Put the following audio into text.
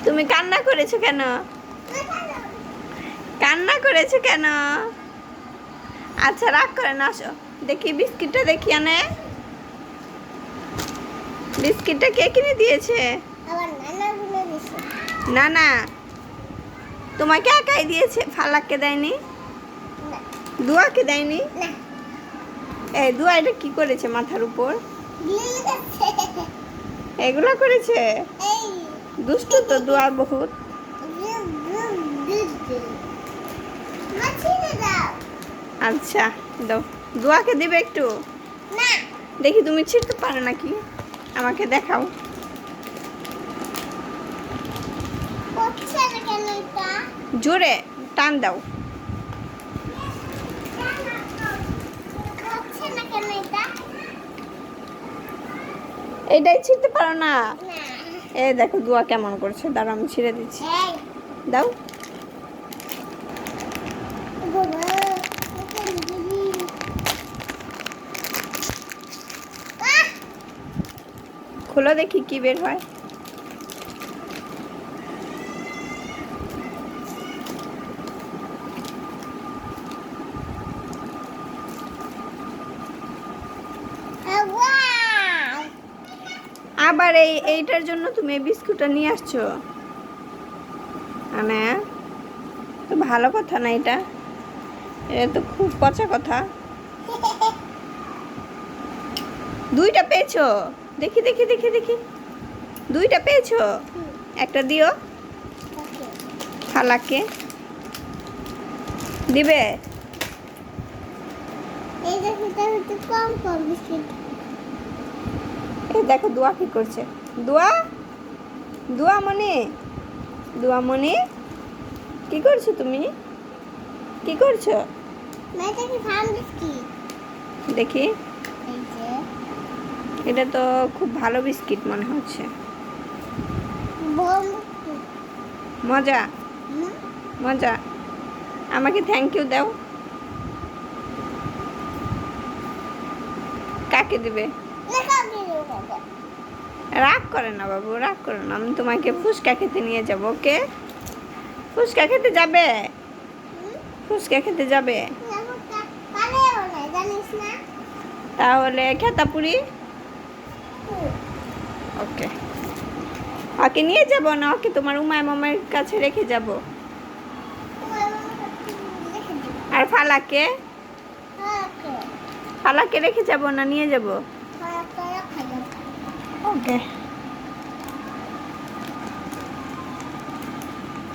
তুমি কান্না করেছো কেন? কান্না করেছো কেন? আচ্ছা রাগ করে না, আসো দেখি বিস্কিটটা দেখি আনে। বিস্কিটটা কে কিনে দিয়েছে? না না, তোমাকে একাই দিয়েছে, ফালাককে দেয়নি? দুয়াকে দেয়নি? এই দুয়া এটা কি করেছে মাথার উপর? এগুলো করেছে? দুষ্টু তো দুয়া বহুত। আচ্ছা দাও, দুয়াকে দিবে একটু। দেখি তুমি ছিঁড়তে পারো নাকি, আমাকে দেখাও। জোরে টান দাও। এটাই ছিঁড়তে পারো না? এ দেখো দুয়া কেমন করছে, দাঁড়াও আমি ছিঁড়ে দিচ্ছি। দাও। খোলো দেখি কি বের হয়। আবার এইটার জন্য তুমি এই বিস্কুটটা নিয়ে আসছো? মানে তো ভালো কথা না, এটা তো খুব পচা কথা। দুইটা পেয়েছো? দেখি দেখি দেখি দেখি, দুইটা পেয়েছো? একটা দিও খালাকে। দিবে? এই দেখো দুয়া কি করছে। দুয়া, দুয়া মনি, দুয়া মনি, কি করছো তুমি? কি করছো? দেখি, এটা তো খুব ভালো বিস্কিট মনে হচ্ছে। মজা মজা। আমাকে থ্যাংক ইউ দাও। কাকে দিবে? রাগ করে না বাবু, রাগ করে না, আমি তোমাকে ফুচকা খেতে নিয়ে যাবো। ওকে, ফুচকা খেতে যাবে? ফুচকা খেতে যাবে? তাহলে খেতাপুরি। ওকে, ওকে নিয়ে যাব না, ওকে তোমার উমায় মামার কাছে রেখে যাব। আর ফালাকে? ফালাকে রেখে যাব না নিয়ে যাব? ওকে।